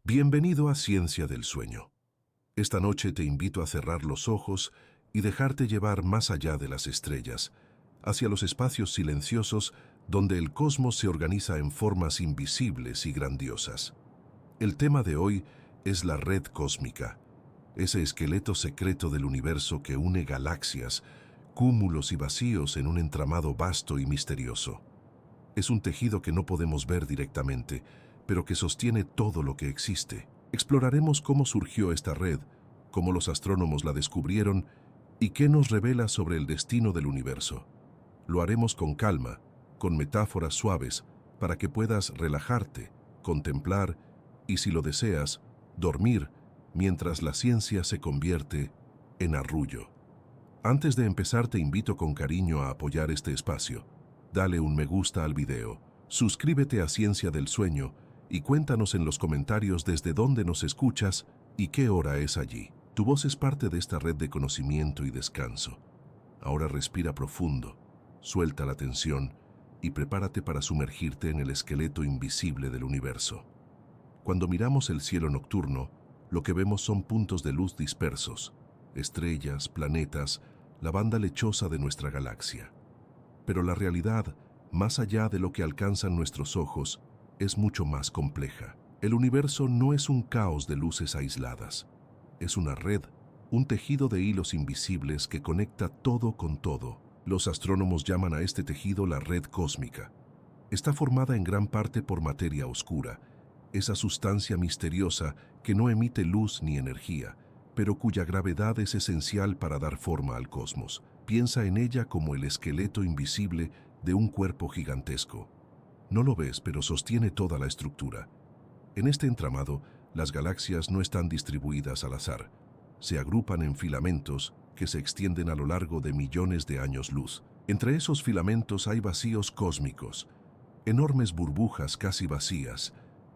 Bienvenido a Ciencia del Sueño. Esta noche te invito a cerrar los ojos y dejarte llevar más allá de las estrellas, hacia los espacios silenciosos donde el cosmos se organiza en formas invisibles y grandiosas. El tema de hoy es la red cósmica, ese esqueleto secreto del universo que une galaxias, cúmulos y vacíos en un entramado vasto y misterioso. Es un tejido que no podemos ver directamente, pero que sostiene todo lo que existe. Exploraremos cómo surgió esta red, cómo los astrónomos la descubrieron y qué nos revela sobre el destino del universo. Lo haremos con calma, con metáforas suaves, para que puedas relajarte, contemplar y, si lo deseas, dormir mientras la ciencia se convierte en arrullo. Antes de empezar, te invito con cariño a apoyar este espacio. Dale un me gusta al video, suscríbete a Ciencia del Sueño y cuéntanos en los comentarios desde dónde nos escuchas y qué hora es allí. Tu voz es parte de esta red de conocimiento y descanso. Ahora respira profundo, suelta la tensión y prepárate para sumergirte en el esqueleto invisible del universo. Cuando miramos el cielo nocturno, lo que vemos son puntos de luz dispersos, estrellas, planetas, la banda lechosa de nuestra galaxia. Pero la realidad, más allá de lo que alcanzan nuestros ojos, es mucho más compleja. El universo no es un caos de luces aisladas. Es una red, un tejido de hilos invisibles que conecta todo con todo. Los astrónomos llaman a este tejido la red cósmica. Está formada en gran parte por materia oscura, esa sustancia misteriosa que no emite luz ni energía, pero cuya gravedad es esencial para dar forma al cosmos. Piensa en ella como el esqueleto invisible de un cuerpo gigantesco. No lo ves, pero sostiene toda la estructura. En este entramado, las galaxias no están distribuidas al azar. Se agrupan en filamentos que se extienden a lo largo de millones de años luz. Entre esos filamentos hay vacíos cósmicos, enormes burbujas casi vacías,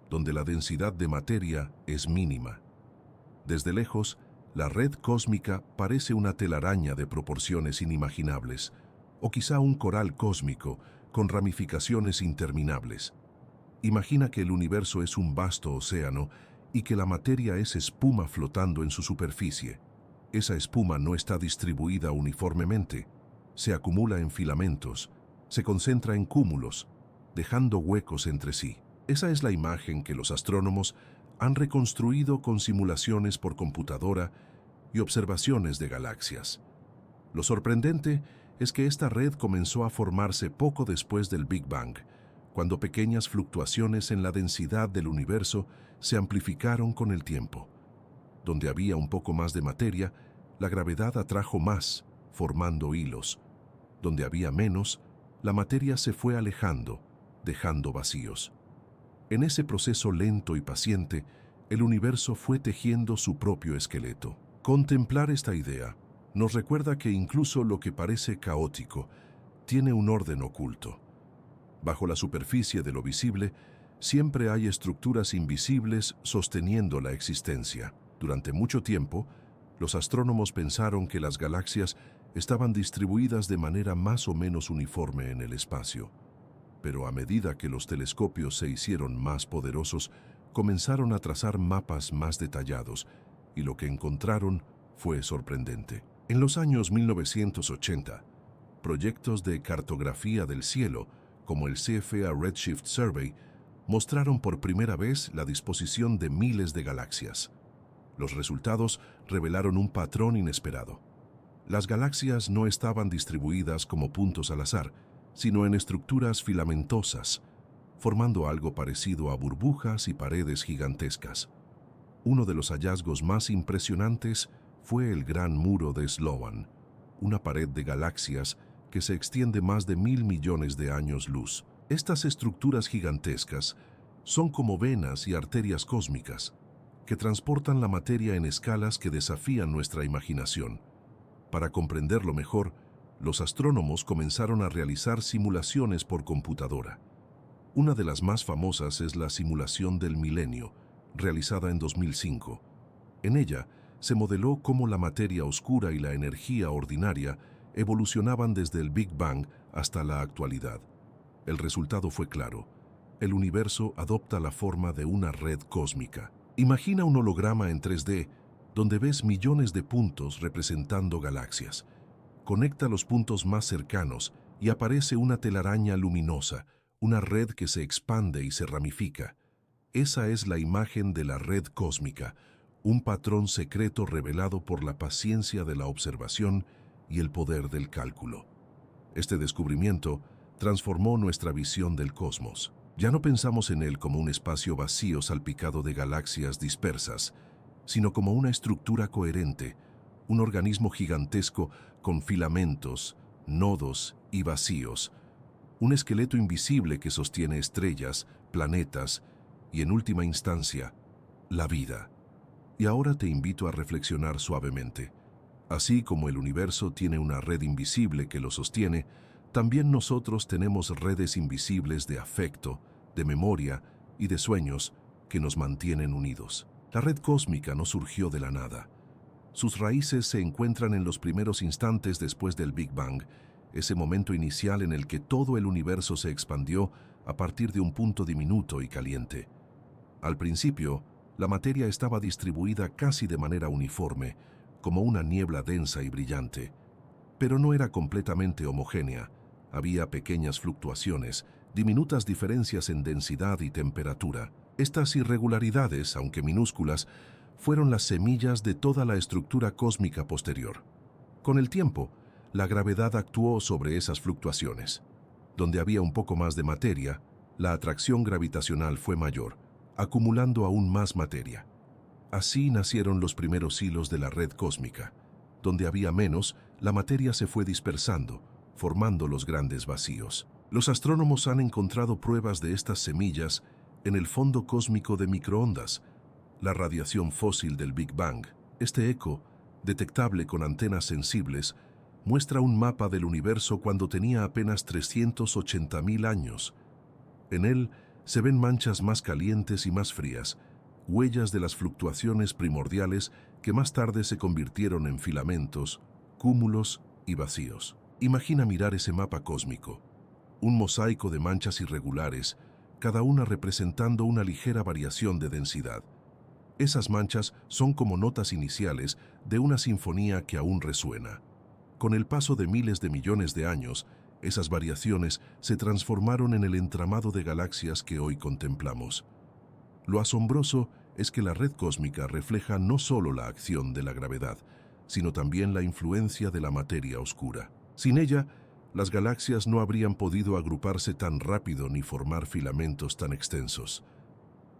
donde la densidad de materia es mínima. Desde lejos, la red cósmica parece una telaraña de proporciones inimaginables, o quizá un coral cósmico con ramificaciones interminables. Imagina que el universo es un vasto océano y que la materia es espuma flotando en su superficie. Esa espuma no está distribuida uniformemente, se acumula en filamentos, se concentra en cúmulos, dejando huecos entre sí. Esa es la imagen que los astrónomos han reconstruido con simulaciones por computadora y observaciones de galaxias. Lo sorprendente es que esta red comenzó a formarse poco después del Big Bang, cuando pequeñas fluctuaciones en la densidad del universo se amplificaron con el tiempo. Donde había un poco más de materia, la gravedad atrajo más, formando hilos. Donde había menos, la materia se fue alejando, dejando vacíos. En ese proceso lento y paciente, el universo fue tejiendo su propio esqueleto. Contemplar esta idea nos recuerda que incluso lo que parece caótico tiene un orden oculto. Bajo la superficie de lo visible, siempre hay estructuras invisibles sosteniendo la existencia. Durante mucho tiempo, los astrónomos pensaron que las galaxias estaban distribuidas de manera más o menos uniforme en el espacio. Pero a medida que los telescopios se hicieron más poderosos, comenzaron a trazar mapas más detallados, y lo que encontraron fue sorprendente. En los años 1980, proyectos de cartografía del cielo, como el CFA Redshift Survey, mostraron por primera vez la disposición de miles de galaxias. Los resultados revelaron un patrón inesperado. Las galaxias no estaban distribuidas como puntos al azar, sino en estructuras filamentosas, formando algo parecido a burbujas y paredes gigantescas. Uno de los hallazgos más impresionantes fue el Gran Muro de Sloan, una pared de galaxias que se extiende más de 1.000 millones de años luz. Estas estructuras gigantescas son como venas y arterias cósmicas, que transportan la materia en escalas que desafían nuestra imaginación. Para comprenderlo mejor, los astrónomos comenzaron a realizar simulaciones por computadora. Una de las más famosas es la simulación del milenio, realizada en 2005. En ella, se modeló cómo la materia oscura y la energía ordinaria evolucionaban desde el Big Bang hasta la actualidad. El resultado fue claro. El universo adopta la forma de una red cósmica. Imagina un holograma en 3D donde ves millones de puntos representando galaxias. Conecta los puntos más cercanos y aparece una telaraña luminosa, una red que se expande y se ramifica. Esa es la imagen de la red cósmica, un patrón secreto revelado por la paciencia de la observación y el poder del cálculo. Este descubrimiento transformó nuestra visión del cosmos. Ya no pensamos en él como un espacio vacío salpicado de galaxias dispersas, sino como una estructura coherente, un organismo gigantesco con filamentos, nodos y vacíos, un esqueleto invisible que sostiene estrellas, planetas y, en última instancia, la vida. Y ahora te invito a reflexionar suavemente. Así como el universo tiene una red invisible que lo sostiene, también nosotros tenemos redes invisibles de afecto, de memoria y de sueños que nos mantienen unidos. La red cósmica no surgió de la nada. Sus raíces se encuentran en los primeros instantes después del Big Bang, ese momento inicial en el que todo el universo se expandió a partir de un punto diminuto y caliente. Al principio, la materia estaba distribuida casi de manera uniforme, como una niebla densa y brillante. Pero no era completamente homogénea. Había pequeñas fluctuaciones, diminutas diferencias en densidad y temperatura. Estas irregularidades, aunque minúsculas, fueron las semillas de toda la estructura cósmica posterior. Con el tiempo, la gravedad actuó sobre esas fluctuaciones. Donde había un poco más de materia, la atracción gravitacional fue mayor, acumulando aún más materia. Así nacieron los primeros hilos de la red cósmica. Donde había menos, la materia se fue dispersando, formando los grandes vacíos. Los astrónomos han encontrado pruebas de estas semillas en el fondo cósmico de microondas, la radiación fósil del Big Bang. Este eco, detectable con antenas sensibles, muestra un mapa del universo cuando tenía apenas 380.000 años. En él se ven manchas más calientes y más frías, huellas de las fluctuaciones primordiales que más tarde se convirtieron en filamentos, cúmulos y vacíos. Imagina mirar ese mapa cósmico, un mosaico de manchas irregulares, cada una representando una ligera variación de densidad. Esas manchas son como notas iniciales de una sinfonía que aún resuena. Con el paso de miles de millones de años, esas variaciones se transformaron en el entramado de galaxias que hoy contemplamos. Lo asombroso es que la red cósmica refleja no solo la acción de la gravedad, sino también la influencia de la materia oscura. Sin ella, las galaxias no habrían podido agruparse tan rápido ni formar filamentos tan extensos.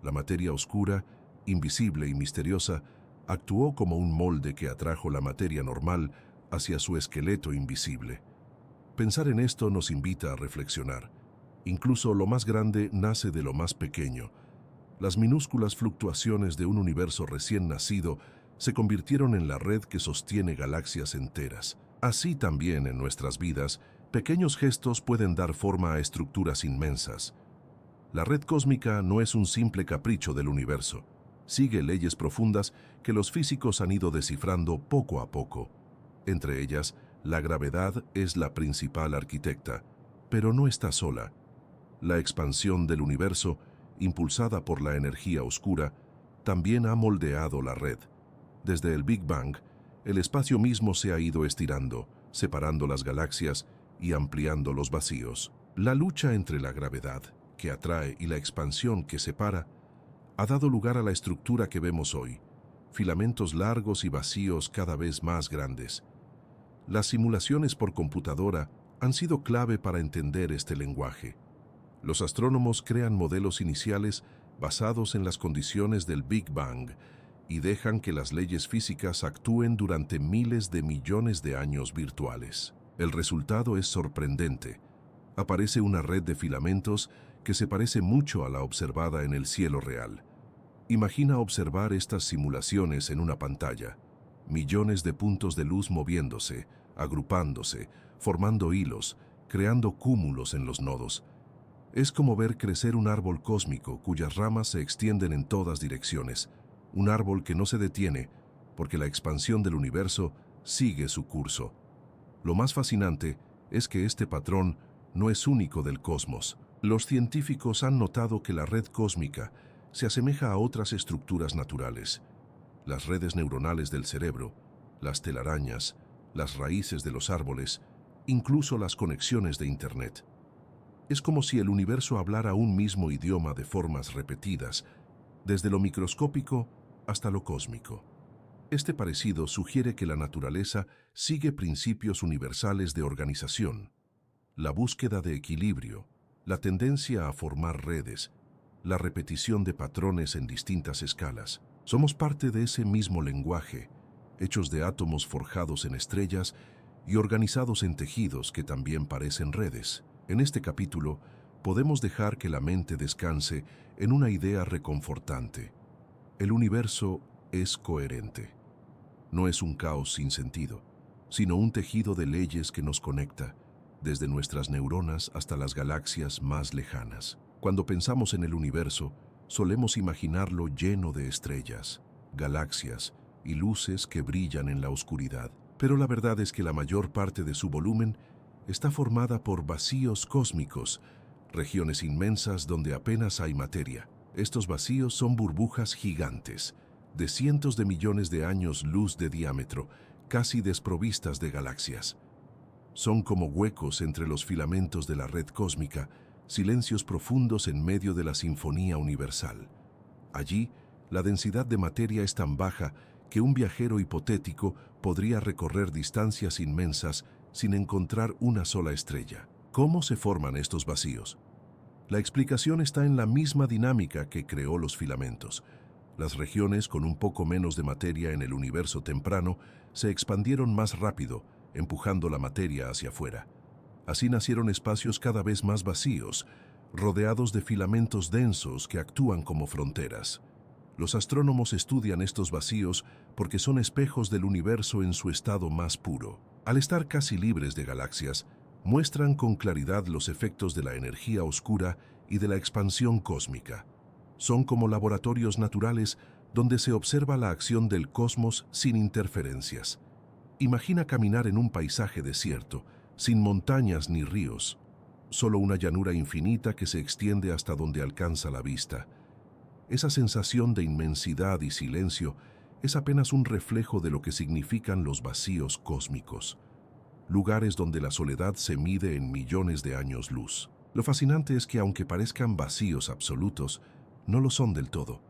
La materia oscura, invisible y misteriosa, actuó como un molde que atrajo la materia normal hacia su esqueleto invisible. Pensar en esto nos invita a reflexionar. Incluso lo más grande nace de lo más pequeño. Las minúsculas fluctuaciones de un universo recién nacido se convirtieron en la red que sostiene galaxias enteras. Así también en nuestras vidas, pequeños gestos pueden dar forma a estructuras inmensas. La red cósmica no es un simple capricho del universo. Sigue leyes profundas que los físicos han ido descifrando poco a poco. Entre ellas, la gravedad es la principal arquitecta, pero no está sola. La expansión del universo, impulsada por la energía oscura, también ha moldeado la red. Desde el Big Bang, el espacio mismo se ha ido estirando, separando las galaxias y ampliando los vacíos. La lucha entre la gravedad, que atrae, y la expansión, que separa, ha dado lugar a la estructura que vemos hoy, filamentos largos y vacíos cada vez más grandes. Las simulaciones por computadora han sido clave para entender este lenguaje. Los astrónomos crean modelos iniciales basados en las condiciones del Big Bang y dejan que las leyes físicas actúen durante miles de millones de años virtuales. El resultado es sorprendente. Aparece una red de filamentos que se parece mucho a la observada en el cielo real. Imagina observar estas simulaciones en una pantalla. Millones de puntos de luz moviéndose, agrupándose, formando hilos, creando cúmulos en los nodos. Es como ver crecer un árbol cósmico cuyas ramas se extienden en todas direcciones. Un árbol que no se detiene porque la expansión del universo sigue su curso. Lo más fascinante es que este patrón no es único del cosmos. Los científicos han notado que la red cósmica se asemeja a otras estructuras naturales, las redes neuronales del cerebro, las telarañas, las raíces de los árboles, incluso las conexiones de Internet. Es como si el universo hablara un mismo idioma de formas repetidas, desde lo microscópico hasta lo cósmico. Este parecido sugiere que la naturaleza sigue principios universales de organización, la búsqueda de equilibrio, la tendencia a formar redes, la repetición de patrones en distintas escalas. Somos parte de ese mismo lenguaje, hechos de átomos forjados en estrellas y organizados en tejidos que también parecen redes. En este capítulo, podemos dejar que la mente descanse en una idea reconfortante. El universo es coherente. No es un caos sin sentido, sino un tejido de leyes que nos conecta, desde nuestras neuronas hasta las galaxias más lejanas. Cuando pensamos en el universo, solemos imaginarlo lleno de estrellas, galaxias y luces que brillan en la oscuridad. Pero la verdad es que la mayor parte de su volumen está formada por vacíos cósmicos, regiones inmensas donde apenas hay materia. Estos vacíos son burbujas gigantes, de cientos de millones de años luz de diámetro, casi desprovistas de galaxias. Son como huecos entre los filamentos de la red cósmica, silencios profundos en medio de la sinfonía universal. Allí, la densidad de materia es tan baja que un viajero hipotético podría recorrer distancias inmensas sin encontrar una sola estrella. ¿Cómo se forman estos vacíos? La explicación está en la misma dinámica que creó los filamentos. Las regiones con un poco menos de materia en el universo temprano se expandieron más rápido, empujando la materia hacia afuera. Así nacieron espacios cada vez más vacíos, rodeados de filamentos densos que actúan como fronteras. Los astrónomos estudian estos vacíos porque son espejos del universo en su estado más puro. Al estar casi libres de galaxias, muestran con claridad los efectos de la energía oscura y de la expansión cósmica. Son como laboratorios naturales donde se observa la acción del cosmos sin interferencias. Imagina caminar en un paisaje desierto, sin montañas ni ríos, solo una llanura infinita que se extiende hasta donde alcanza la vista. Esa sensación de inmensidad y silencio es apenas un reflejo de lo que significan los vacíos cósmicos, lugares donde la soledad se mide en millones de años luz. Lo fascinante es que aunque parezcan vacíos absolutos, no lo son del todo.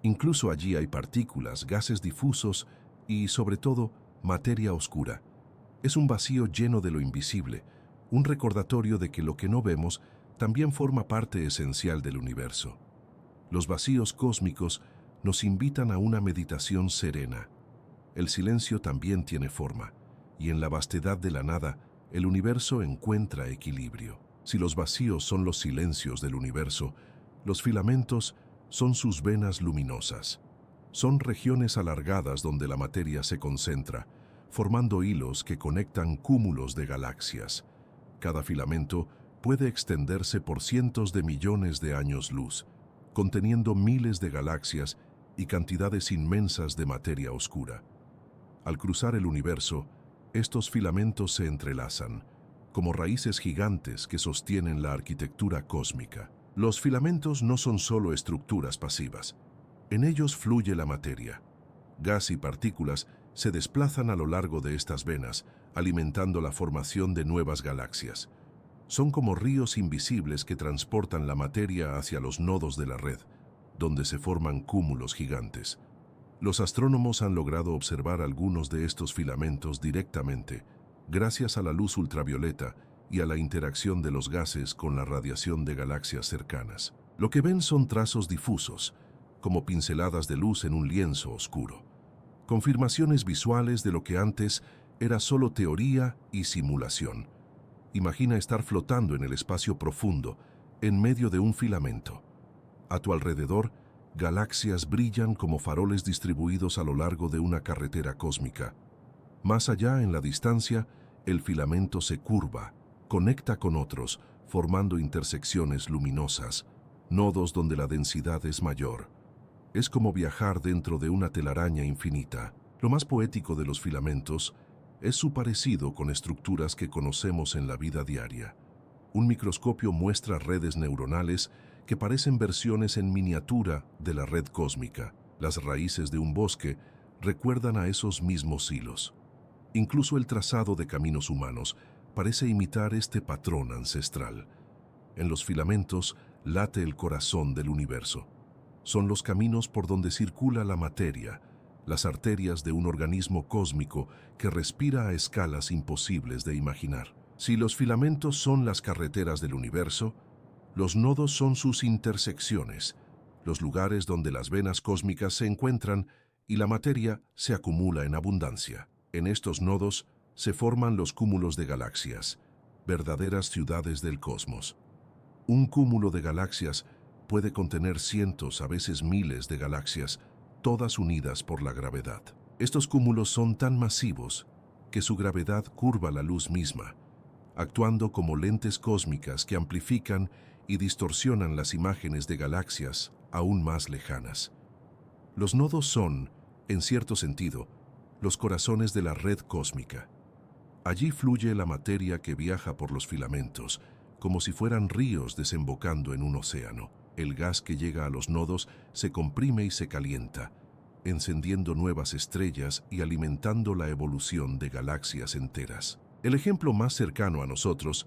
Incluso allí hay partículas, gases difusos y, sobre todo, materia oscura. Es un vacío lleno de lo invisible, un recordatorio de que lo que no vemos también forma parte esencial del universo. Los vacíos cósmicos nos invitan a una meditación serena. El silencio también tiene forma, y en la vastedad de la nada, el universo encuentra equilibrio. Si los vacíos son los silencios del universo, los filamentos son sus venas luminosas. Son regiones alargadas donde la materia se concentra, formando hilos que conectan cúmulos de galaxias. Cada filamento puede extenderse por cientos de millones de años luz, conteniendo miles de galaxias y cantidades inmensas de materia oscura. Al cruzar el universo, estos filamentos se entrelazan, como raíces gigantes que sostienen la arquitectura cósmica. Los filamentos no son solo estructuras pasivas. En ellos fluye la materia. Gas y partículas se desplazan a lo largo de estas venas, alimentando la formación de nuevas galaxias. Son como ríos invisibles que transportan la materia hacia los nodos de la red, donde se forman cúmulos gigantes. Los astrónomos han logrado observar algunos de estos filamentos directamente, gracias a la luz ultravioleta y a la interacción de los gases con la radiación de galaxias cercanas. Lo que ven son trazos difusos, como pinceladas de luz en un lienzo oscuro. Confirmaciones visuales de lo que antes era solo teoría y simulación. Imagina estar flotando en el espacio profundo, en medio de un filamento. A tu alrededor, galaxias brillan como faroles distribuidos a lo largo de una carretera cósmica. Más allá, en la distancia, el filamento se curva, conecta con otros, formando intersecciones luminosas, nodos donde la densidad es mayor. Es como viajar dentro de una telaraña infinita. Lo más poético de los filamentos es su parecido con estructuras que conocemos en la vida diaria. Un microscopio muestra redes neuronales que parecen versiones en miniatura de la red cósmica. Las raíces de un bosque recuerdan a esos mismos hilos. Incluso el trazado de caminos humanos parece imitar este patrón ancestral. En los filamentos late el corazón del universo. Son los caminos por donde circula la materia, las arterias de un organismo cósmico que respira a escalas imposibles de imaginar. Si los filamentos son las carreteras del universo, los nodos son sus intersecciones, los lugares donde las venas cósmicas se encuentran y la materia se acumula en abundancia. En estos nodos se forman los cúmulos de galaxias, verdaderas ciudades del cosmos. Un cúmulo de galaxias puede contener cientos, a veces miles de galaxias, todas unidas por la gravedad. Estos cúmulos son tan masivos que su gravedad curva la luz misma, actuando como lentes cósmicas que amplifican y distorsionan las imágenes de galaxias aún más lejanas. Los nodos son, en cierto sentido, los corazones de la red cósmica. Allí fluye la materia que viaja por los filamentos, como si fueran ríos desembocando en un océano. El gas que llega a los nodos se comprime y se calienta, encendiendo nuevas estrellas y alimentando la evolución de galaxias enteras. El ejemplo más cercano a nosotros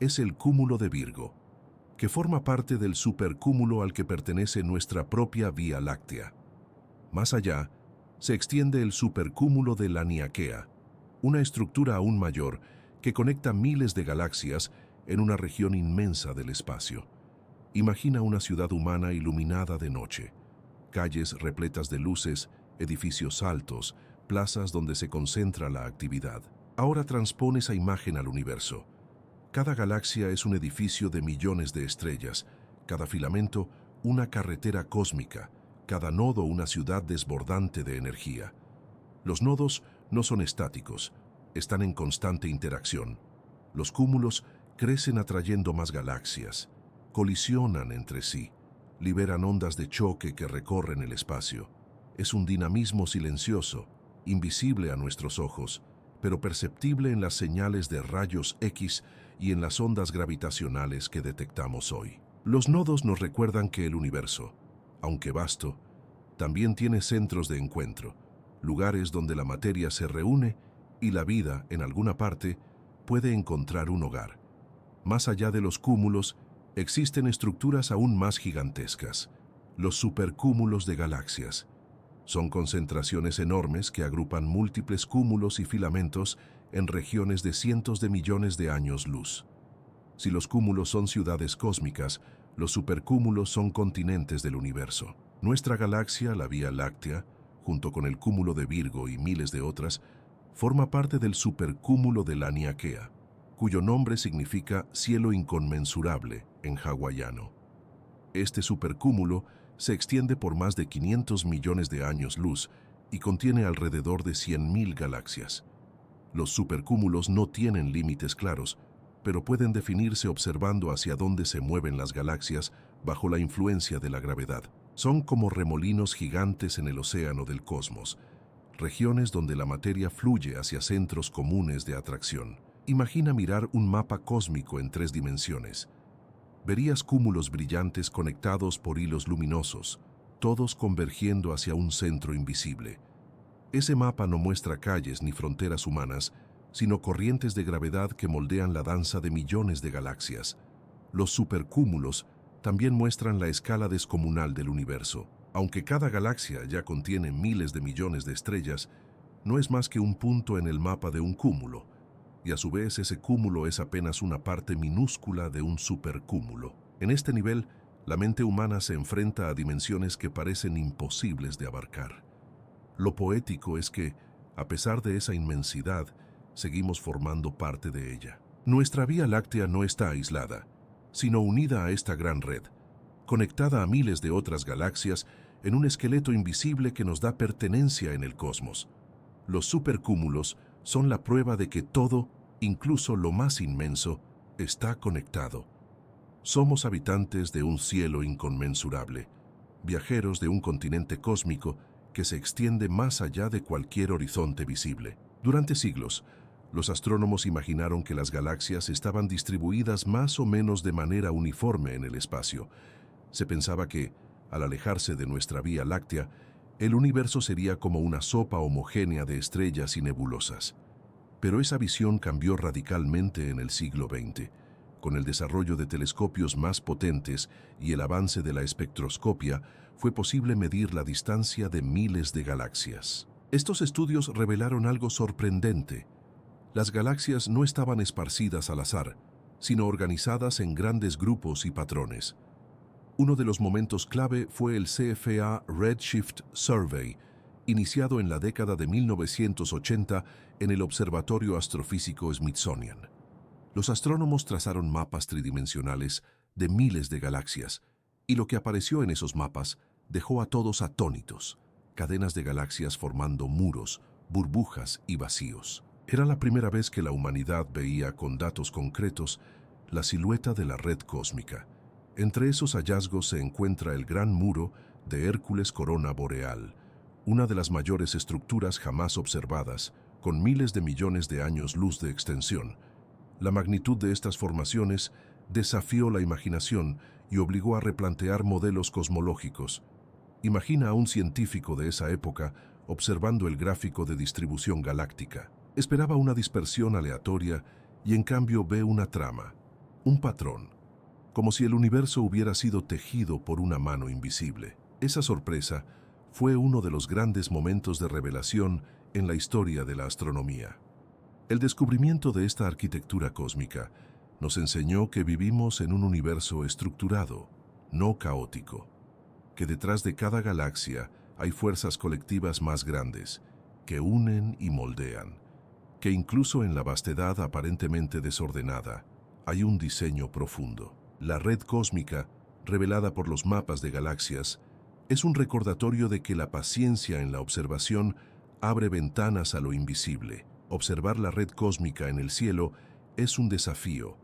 es el cúmulo de Virgo, que forma parte del supercúmulo al que pertenece nuestra propia Vía Láctea. Más allá, se extiende el supercúmulo de Laniakea, una estructura aún mayor que conecta miles de galaxias en una región inmensa del espacio. Imagina una ciudad humana iluminada de noche, calles repletas de luces, edificios altos, plazas donde se concentra la actividad. Ahora transpone esa imagen al universo. Cada galaxia es un edificio de millones de estrellas, cada filamento una carretera cósmica, cada nodo una ciudad desbordante de energía. Los nodos no son estáticos, están en constante interacción. Los cúmulos crecen atrayendo más galaxias, colisionan entre sí, liberan ondas de choque que recorren el espacio. Es un dinamismo silencioso, invisible a nuestros ojos, pero perceptible en las señales de rayos X y en las ondas gravitacionales que detectamos hoy. Los nodos nos recuerdan que el universo, aunque vasto, también tiene centros de encuentro, lugares donde la materia se reúne y la vida, en alguna parte, puede encontrar un hogar. Más allá de los cúmulos, existen estructuras aún más gigantescas, los supercúmulos de galaxias. Son concentraciones enormes que agrupan múltiples cúmulos y filamentos en regiones de cientos de millones de años luz. Si los cúmulos son ciudades cósmicas, los supercúmulos son continentes del universo. Nuestra galaxia, la Vía Láctea, junto con el cúmulo de Virgo y miles de otras, forma parte del supercúmulo de Laniakea, cuyo nombre significa cielo inconmensurable en hawaiano. Este supercúmulo se extiende por más de 500 millones de años luz y contiene alrededor de 100.000 galaxias. Los supercúmulos no tienen límites claros, pero pueden definirse observando hacia dónde se mueven las galaxias bajo la influencia de la gravedad. Son como remolinos gigantes en el océano del cosmos, regiones donde la materia fluye hacia centros comunes de atracción. Imagina mirar un mapa cósmico en 3 dimensiones. Verías cúmulos brillantes conectados por hilos luminosos, todos convergiendo hacia un centro invisible. Ese mapa no muestra calles ni fronteras humanas, sino corrientes de gravedad que moldean la danza de millones de galaxias. Los supercúmulos también muestran la escala descomunal del universo. Aunque cada galaxia ya contiene miles de millones de estrellas, no es más que un punto en el mapa de un cúmulo, y a su vez ese cúmulo es apenas una parte minúscula de un supercúmulo. En este nivel, la mente humana se enfrenta a dimensiones que parecen imposibles de abarcar. Lo poético es que, a pesar de esa inmensidad, seguimos formando parte de ella. Nuestra Vía Láctea no está aislada, sino unida a esta gran red, conectada a miles de otras galaxias en un esqueleto invisible que nos da pertenencia en el cosmos. Los supercúmulos son la prueba de que todo, incluso lo más inmenso, está conectado. Somos habitantes de un cielo inconmensurable, viajeros de un continente cósmico que se extiende más allá de cualquier horizonte visible. Durante siglos, los astrónomos imaginaron que las galaxias estaban distribuidas más o menos de manera uniforme en el espacio, Se pensaba que, al alejarse de nuestra Vía Láctea, el universo sería como una sopa homogénea de estrellas y nebulosas. Pero esa visión cambió radicalmente en el siglo XX, con el desarrollo de telescopios más potentes y el avance de la espectroscopia, fue posible medir la distancia de miles de galaxias. Estos estudios revelaron algo sorprendente. Las galaxias no estaban esparcidas al azar, sino organizadas en grandes grupos y patrones. Uno de los momentos clave fue el CFA Redshift Survey, iniciado en la década de 1980 en el Observatorio Astrofísico Smithsonian. Los astrónomos trazaron mapas tridimensionales de miles de galaxias, y lo que apareció en esos mapas dejó a todos atónitos: cadenas de galaxias formando muros, burbujas y vacíos. Era la primera vez que la humanidad veía con datos concretos la silueta de la red cósmica. Entre esos hallazgos se encuentra el Gran Muro de Hércules Corona Boreal, una de las mayores estructuras jamás observadas, con miles de millones de años luz de extensión. La magnitud de estas formaciones desafió la imaginación y obligó a replantear modelos cosmológicos. Imagina a un científico de esa época observando el gráfico de distribución galáctica. Esperaba una dispersión aleatoria y en cambio ve una trama, un patrón, como si el universo hubiera sido tejido por una mano invisible. Esa sorpresa fue uno de los grandes momentos de revelación en la historia de la astronomía. El descubrimiento de esta arquitectura cósmica nos enseñó que vivimos en un universo estructurado, no caótico, que detrás de cada galaxia hay fuerzas colectivas más grandes, que unen y moldean, que incluso en la vastedad aparentemente desordenada hay un diseño profundo. La red cósmica, revelada por los mapas de galaxias, es un recordatorio de que la paciencia en la observación abre ventanas a lo invisible. Observar la red cósmica en el cielo es un desafío.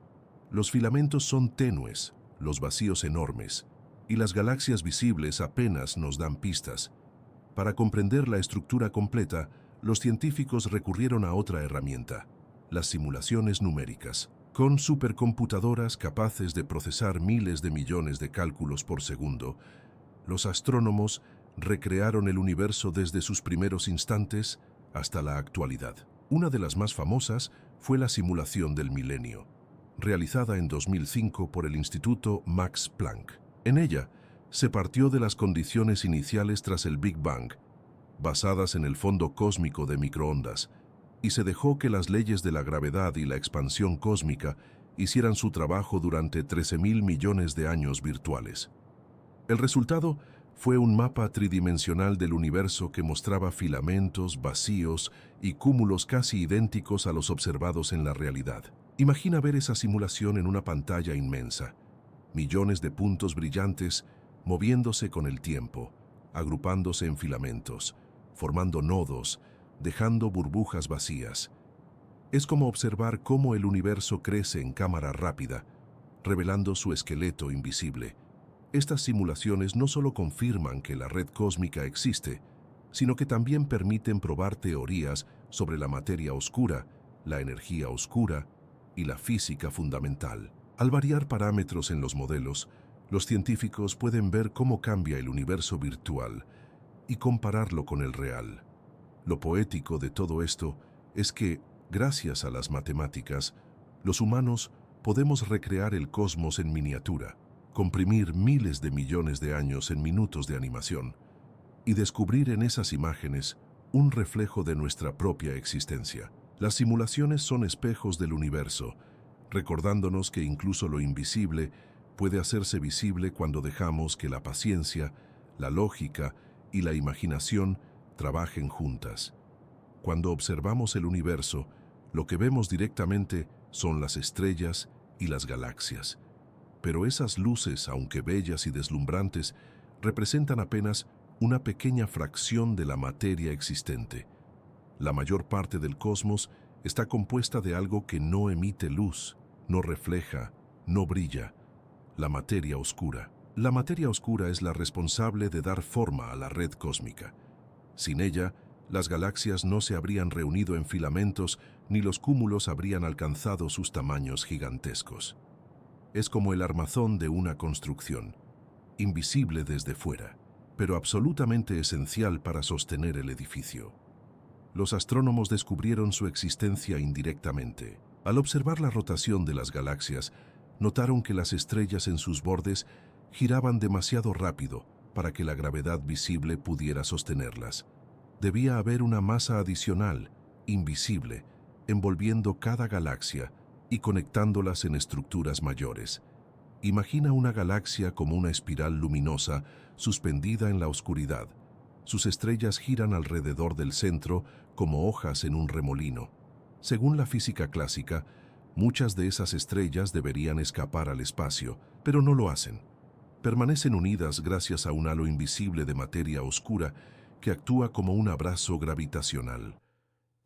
Los filamentos son tenues, los vacíos enormes, y las galaxias visibles apenas nos dan pistas. Para comprender la estructura completa, los científicos recurrieron a otra herramienta: las simulaciones numéricas. Con supercomputadoras capaces de procesar miles de millones de cálculos por segundo, los astrónomos recrearon el universo desde sus primeros instantes hasta la actualidad. Una de las más famosas fue la simulación del milenio, realizada en 2005 por el Instituto Max Planck. En ella, se partió de las condiciones iniciales tras el Big Bang, basadas en el fondo cósmico de microondas, y se dejó que las leyes de la gravedad y la expansión cósmica hicieran su trabajo durante 13.000 millones de años virtuales. El resultado fue un mapa tridimensional del universo que mostraba filamentos, vacíos y cúmulos casi idénticos a los observados en la realidad. Imagina ver esa simulación en una pantalla inmensa: millones de puntos brillantes moviéndose con el tiempo, agrupándose en filamentos, formando nodos, dejando burbujas vacías. Es como observar cómo el universo crece en cámara rápida, revelando su esqueleto invisible. Estas simulaciones no solo confirman que la red cósmica existe, sino que también permiten probar teorías sobre la materia oscura, la energía oscura y la física fundamental. Al variar parámetros en los modelos, los científicos pueden ver cómo cambia el universo virtual y compararlo con el real. Lo poético de todo esto es que, gracias a las matemáticas, los humanos podemos recrear el cosmos en miniatura, comprimir miles de millones de años en minutos de animación y descubrir en esas imágenes un reflejo de nuestra propia existencia. Las simulaciones son espejos del universo, recordándonos que incluso lo invisible puede hacerse visible cuando dejamos que la paciencia, la lógica y la imaginación trabajen juntas. Cuando observamos el universo, lo que vemos directamente son las estrellas y las galaxias. Pero esas luces, aunque bellas y deslumbrantes, representan apenas una pequeña fracción de la materia existente. La mayor parte del cosmos está compuesta de algo que no emite luz, no refleja, no brilla: la materia oscura. La materia oscura es la responsable de dar forma a la red cósmica. Sin ella, las galaxias no se habrían reunido en filamentos ni los cúmulos habrían alcanzado sus tamaños gigantescos. Es como el armazón de una construcción. invisible desde fuera, pero absolutamente esencial para sostener el edificio. Los astrónomos descubrieron su existencia indirectamente. Al observar la rotación de las galaxias, notaron que las estrellas en sus bordes giraban demasiado rápido para que la gravedad visible pudiera sostenerlas. Debía haber una masa adicional, invisible, envolviendo cada galaxia y conectándolas en estructuras mayores. Imagina una galaxia como una espiral luminosa suspendida en la oscuridad. Sus estrellas giran alrededor del centro como hojas en un remolino. Según la física clásica, muchas de esas estrellas deberían escapar al espacio, pero no lo hacen. Permanecen unidas gracias a un halo invisible de materia oscura que actúa como un abrazo gravitacional.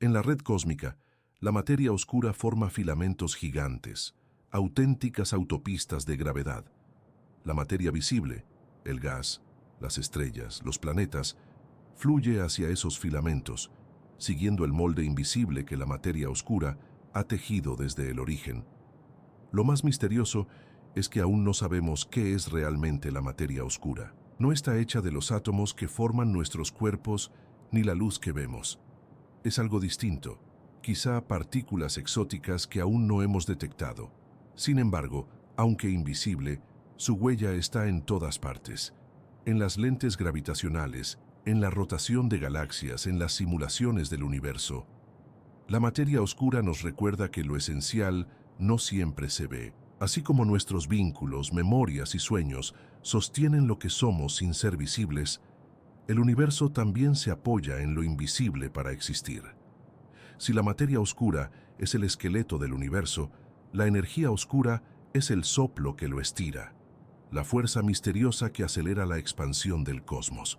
En la red cósmica, la materia oscura forma filamentos gigantes, auténticas autopistas de gravedad. La materia visible, el gas, las estrellas, los planetas, fluye hacia esos filamentos, siguiendo el molde invisible que la materia oscura ha tejido desde el origen. Lo más misterioso es que aún no sabemos qué es realmente la materia oscura. No está hecha de los átomos que forman nuestros cuerpos ni la luz que vemos. Es algo distinto, quizá partículas exóticas que aún no hemos detectado. Sin embargo, aunque invisible, su huella está en todas partes. En las lentes gravitacionales, en la rotación de galaxias, en las simulaciones del universo. La materia oscura nos recuerda que lo esencial no siempre se ve. Así como nuestros vínculos, memorias y sueños sostienen lo que somos sin ser visibles, el universo también se apoya en lo invisible para existir. Si la materia oscura es el esqueleto del universo, la energía oscura es el soplo que lo estira, la fuerza misteriosa que acelera la expansión del cosmos.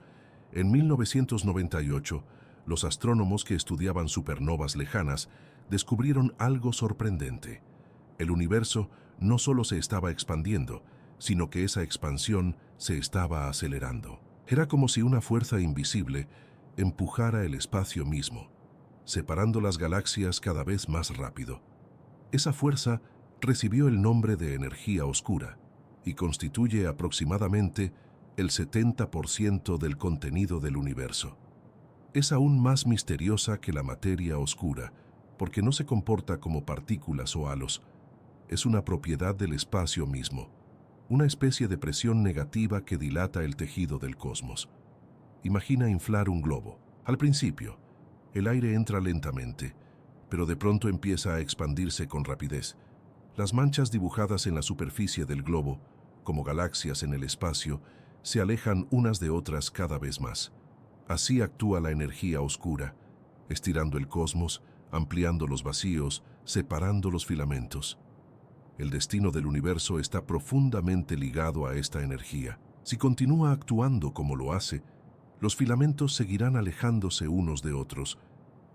En 1998, los astrónomos que estudiaban supernovas lejanas descubrieron algo sorprendente. El universo no solo se estaba expandiendo, sino que esa expansión se estaba acelerando. Era como si una fuerza invisible empujara el espacio mismo, separando las galaxias cada vez más rápido. Esa fuerza recibió el nombre de energía oscura y constituye aproximadamente el 70% del contenido del universo. Es aún más misteriosa que la materia oscura, porque no se comporta como partículas o halos. Es una propiedad del espacio mismo, una especie de presión negativa que dilata el tejido del cosmos. Imagina inflar un globo. Al principio, el aire entra lentamente, pero de pronto empieza a expandirse con rapidez. Las manchas dibujadas en la superficie del globo, como galaxias en el espacio, se alejan unas de otras cada vez más. Así actúa la energía oscura, estirando el cosmos, ampliando los vacíos, separando los filamentos. El destino del universo está profundamente ligado a esta energía. Si continúa actuando como lo hace, los filamentos seguirán alejándose unos de otros,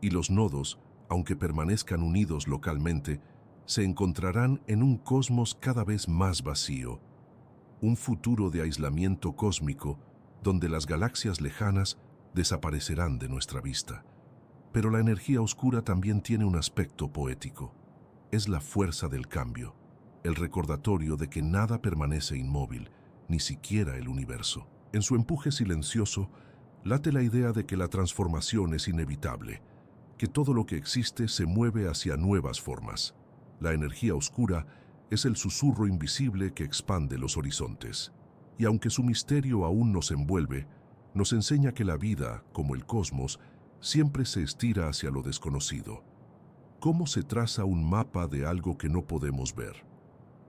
y los nodos, aunque permanezcan unidos localmente, se encontrarán en un cosmos cada vez más vacío, un futuro de aislamiento cósmico donde las galaxias lejanas desaparecerán de nuestra vista. Pero la energía oscura también tiene un aspecto poético. Es la fuerza del cambio, el recordatorio de que nada permanece inmóvil, ni siquiera el universo. En su empuje silencioso, late la idea de que la transformación es inevitable, que todo lo que existe se mueve hacia nuevas formas. La energía oscura es el susurro invisible que expande los horizontes. Y aunque su misterio aún nos envuelve, nos enseña que la vida, como el cosmos, siempre se estira hacia lo desconocido. ¿Cómo se traza un mapa de algo que no podemos ver?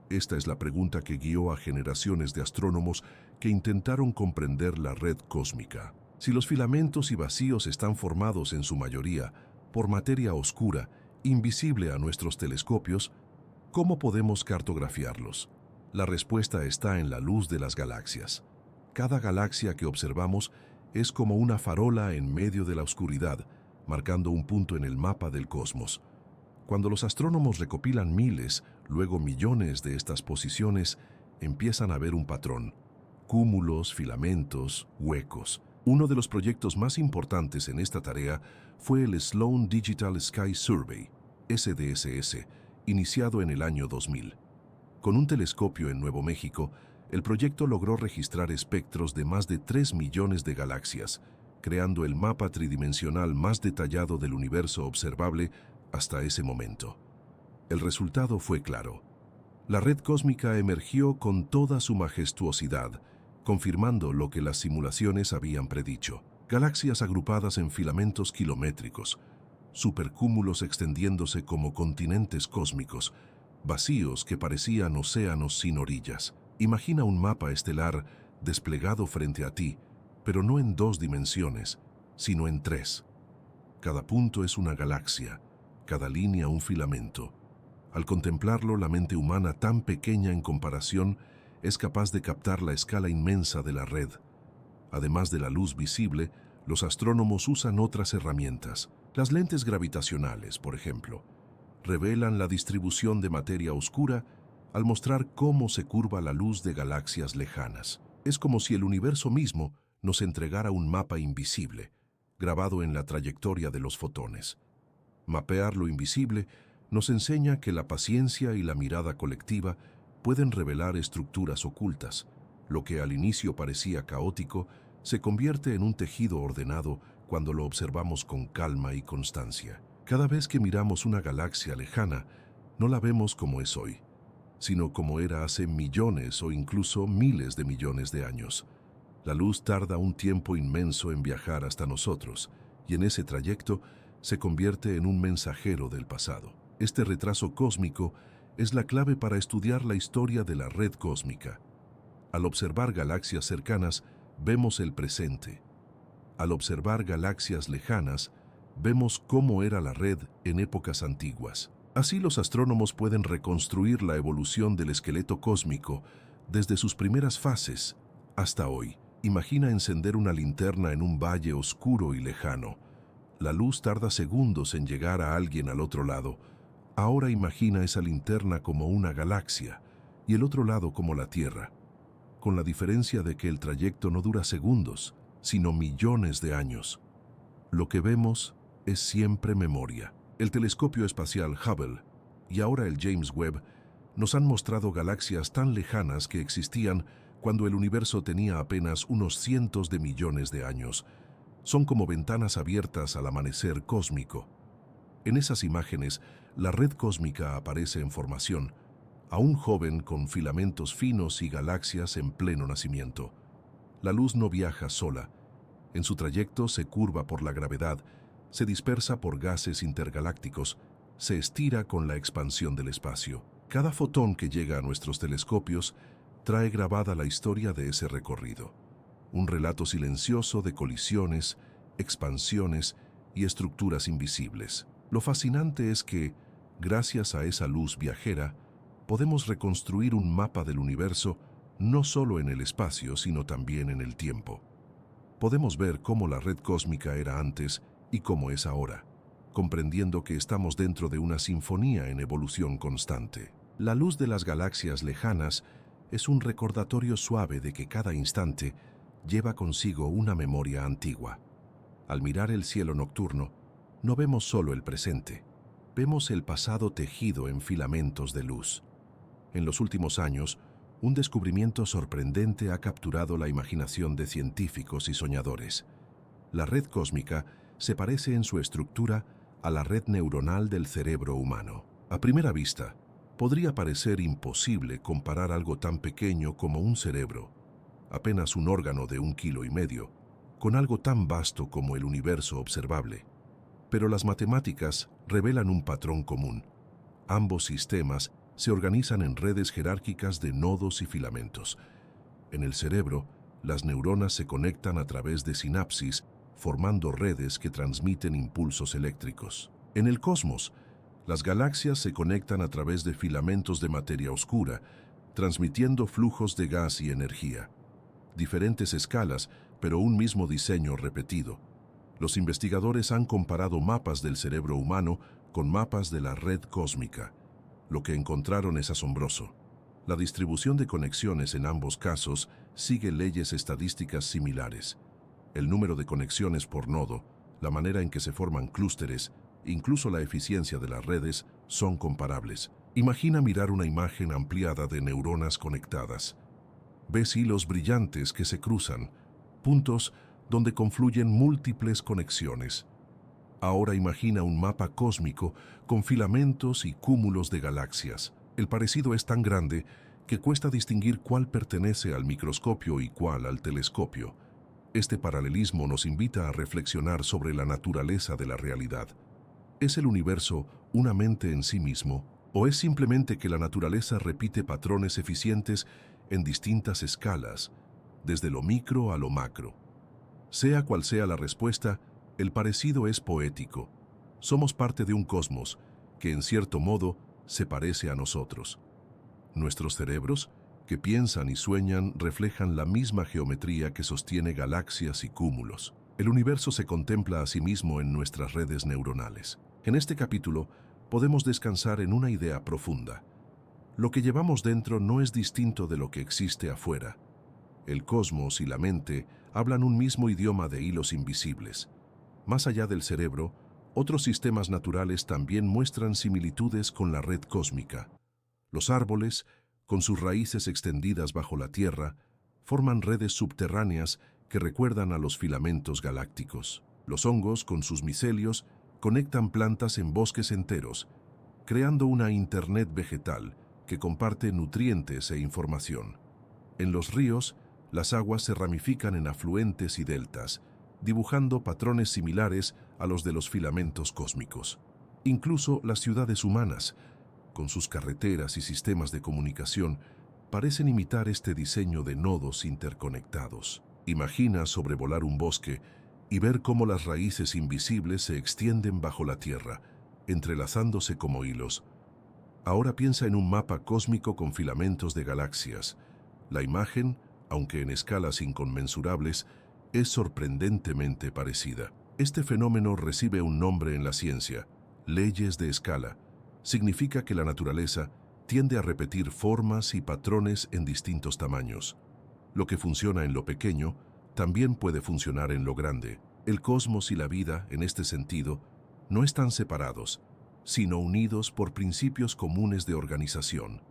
Esta es la pregunta que guió a generaciones de astrónomos que intentaron comprender la red cósmica. Si los filamentos y vacíos están formados en su mayoría por materia oscura, invisible a nuestros telescopios, ¿cómo podemos cartografiarlos? La respuesta está en la luz de las galaxias. Cada galaxia que observamos es como una farola en medio de la oscuridad, marcando un punto en el mapa del cosmos. Cuando los astrónomos recopilan miles, luego millones de estas posiciones, empiezan a ver un patrón: cúmulos, filamentos, huecos. Uno de los proyectos más importantes en esta tarea fue el Sloan Digital Sky Survey, SDSS, iniciado en el año 2000. Con un telescopio en Nuevo México, El proyecto logró registrar espectros de más de 3 millones de galaxias, creando el mapa tridimensional más detallado del universo observable hasta ese momento. El resultado fue claro. La red cósmica emergió con toda su majestuosidad, confirmando lo que las simulaciones habían predicho. Galaxias agrupadas en filamentos kilométricos, supercúmulos extendiéndose como continentes cósmicos, vacíos que parecían océanos sin orillas. Imagina un mapa estelar desplegado frente a ti, pero no en 2 dimensiones, sino en 3. Cada punto es una galaxia, cada línea un filamento. Al contemplarlo, la mente humana, tan pequeña en comparación, es capaz de captar la escala inmensa de la red. Además de la luz visible, los astrónomos usan otras herramientas. Las lentes gravitacionales, por ejemplo, revelan la distribución de materia oscura al mostrar cómo se curva la luz de galaxias lejanas. Es como si el universo mismo nos entregara un mapa invisible, grabado en la trayectoria de los fotones. Mapear lo invisible nos enseña que la paciencia y la mirada colectiva pueden revelar estructuras ocultas. Lo que al inicio parecía caótico se convierte en un tejido ordenado cuando lo observamos con calma y constancia. Cada vez que miramos una galaxia lejana, no la vemos como es hoy, sino como era hace millones o incluso miles de millones de años. La luz tarda un tiempo inmenso en viajar hasta nosotros, y en ese trayecto se convierte en un mensajero del pasado. Este retraso cósmico es la clave para estudiar la historia de la red cósmica. Al observar galaxias cercanas, vemos el presente. Al observar galaxias lejanas, vemos cómo era la red en épocas antiguas. Así los astrónomos pueden reconstruir la evolución del esqueleto cósmico desde sus primeras fases hasta hoy. Imagina encender una linterna en un valle oscuro y lejano. La luz tarda segundos en llegar a alguien al otro lado. Ahora imagina esa linterna como una galaxia y el otro lado como la Tierra, con la diferencia de que el trayecto no dura segundos, sino millones de años. Lo que vemos es siempre memoria. El telescopio espacial Hubble y ahora el James Webb nos han mostrado galaxias tan lejanas que existían cuando el universo tenía apenas unos cientos de millones de años. Son como ventanas abiertas al amanecer cósmico. En esas imágenes, la red cósmica aparece en formación, aún joven con filamentos finos y galaxias en pleno nacimiento. La luz no viaja sola. En su trayecto se curva por la gravedad, se dispersa por gases intergalácticos, se estira con la expansión del espacio. Cada fotón que llega a nuestros telescopios trae grabada la historia de ese recorrido. Un relato silencioso de colisiones, expansiones y estructuras invisibles. Lo fascinante es que, gracias a esa luz viajera, podemos reconstruir un mapa del universo no solo en el espacio, sino también en el tiempo. Podemos ver cómo la red cósmica era antes y cómo es ahora, comprendiendo que estamos dentro de una sinfonía en evolución constante. La luz de las galaxias lejanas es un recordatorio suave de que cada instante lleva consigo una memoria antigua. Al mirar el cielo nocturno, no vemos solo el presente, vemos el pasado tejido en filamentos de luz. En los últimos años, un descubrimiento sorprendente ha capturado la imaginación de científicos y soñadores. La red cósmica se parece en su estructura a la red neuronal del cerebro humano. A primera vista, podría parecer imposible comparar algo tan pequeño como un cerebro, apenas un órgano de 1,5 kilos, con algo tan vasto como el universo observable. Pero las matemáticas revelan un patrón común. Ambos sistemas se organizan en redes jerárquicas de nodos y filamentos. En el cerebro, las neuronas se conectan a través de sinapsis, formando redes que transmiten impulsos eléctricos. En el cosmos, las galaxias se conectan a través de filamentos de materia oscura, transmitiendo flujos de gas y energía. Diferentes escalas, pero un mismo diseño repetido. Los investigadores han comparado mapas del cerebro humano con mapas de la red cósmica. Lo que encontraron es asombroso. La distribución de conexiones en ambos casos sigue leyes estadísticas similares. El número de conexiones por nodo, la manera en que se forman clústeres, incluso la eficiencia de las redes son comparables. Imagina mirar una imagen ampliada de neuronas conectadas. Ves hilos brillantes que se cruzan, puntos donde confluyen múltiples conexiones. Ahora imagina un mapa cósmico con filamentos y cúmulos de galaxias. El parecido es tan grande que cuesta distinguir cuál pertenece al microscopio y cuál al telescopio. Este paralelismo nos invita a reflexionar sobre la naturaleza de la realidad. ¿Es el universo una mente en sí mismo? ¿O es simplemente que la naturaleza repite patrones eficientes en distintas escalas, desde lo micro a lo macro? Sea cual sea la respuesta, el parecido es poético. Somos parte de un cosmos que, en cierto modo, se parece a nosotros. Nuestros cerebros, que piensan y sueñan, reflejan la misma geometría que sostiene galaxias y cúmulos. El universo se contempla a sí mismo en nuestras redes neuronales. En este capítulo, podemos descansar en una idea profunda. Lo que llevamos dentro no es distinto de lo que existe afuera. El cosmos y la mente hablan un mismo idioma de hilos invisibles. Más allá del cerebro, otros sistemas naturales también muestran similitudes con la red cósmica. Los árboles, con sus raíces extendidas bajo la Tierra, forman redes subterráneas que recuerdan a los filamentos galácticos. Los hongos, con sus micelios, conectan plantas en bosques enteros, creando una Internet vegetal que comparte nutrientes e información. En los ríos, las aguas se ramifican en afluentes y deltas, dibujando patrones similares a los de los filamentos cósmicos. Incluso las ciudades humanas, con sus carreteras y sistemas de comunicación, parecen imitar este diseño de nodos interconectados. Imagina sobrevolar un bosque y ver cómo las raíces invisibles se extienden bajo la tierra, entrelazándose como hilos. Ahora piensa en un mapa cósmico con filamentos de galaxias. La imagen, aunque en escalas inconmensurables, es sorprendentemente parecida. Este fenómeno recibe un nombre en la ciencia: leyes de escala. Significa que la naturaleza tiende a repetir formas y patrones en distintos tamaños. Lo que funciona en lo pequeño también puede funcionar en lo grande. El cosmos y la vida, en este sentido, no están separados, sino unidos por principios comunes de organización.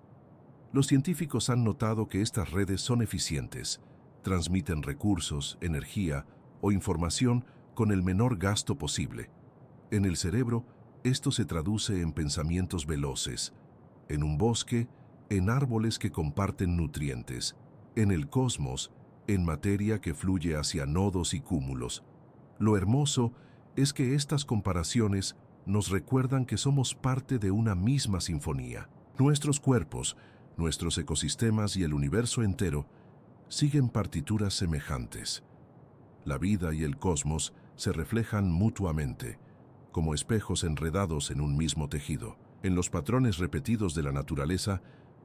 Los científicos han notado que estas redes son eficientes, transmiten recursos, energía o información con el menor gasto posible. En el cerebro, esto se traduce en pensamientos veloces, en un bosque, en árboles que comparten nutrientes, en el cosmos, en materia que fluye hacia nodos y cúmulos. Lo hermoso es que estas comparaciones nos recuerdan que somos parte de una misma sinfonía. Nuestros cuerpos, nuestros ecosistemas y el universo entero siguen partituras semejantes. La vida y el cosmos se reflejan mutuamente, como espejos enredados en un mismo tejido. En los patrones repetidos de la naturaleza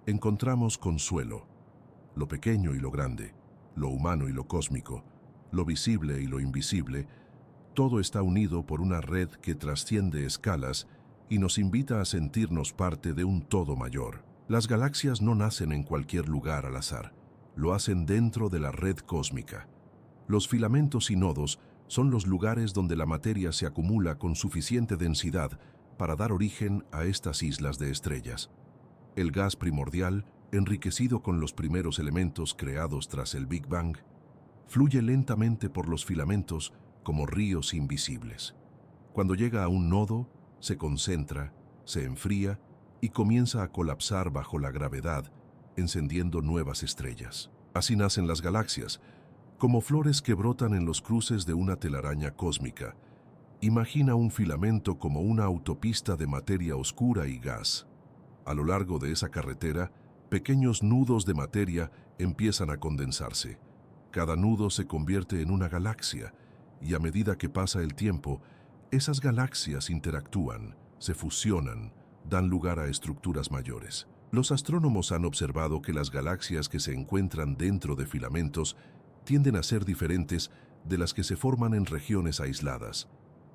encontramos consuelo. Lo pequeño y lo grande, lo humano y lo cósmico, lo visible y lo invisible, todo está unido por una red que trasciende escalas y nos invita a sentirnos parte de un todo mayor. Las galaxias no nacen en cualquier lugar al azar, lo hacen dentro de la red cósmica. Los filamentos y nodos son los lugares donde la materia se acumula con suficiente densidad para dar origen a estas islas de estrellas. El gas primordial, enriquecido con los primeros elementos creados tras el Big Bang, fluye lentamente por los filamentos como ríos invisibles. Cuando llega a un nodo, se concentra, se enfría y comienza a colapsar bajo la gravedad, encendiendo nuevas estrellas. Así nacen las galaxias, como flores que brotan en los cruces de una telaraña cósmica. Imagina un filamento como una autopista de materia oscura y gas. A lo largo de esa carretera, pequeños nudos de materia empiezan a condensarse. Cada nudo se convierte en una galaxia, y a medida que pasa el tiempo, esas galaxias interactúan, se fusionan, dan lugar a estructuras mayores. Los astrónomos han observado que las galaxias que se encuentran dentro de filamentos tienden a ser diferentes de las que se forman en regiones aisladas.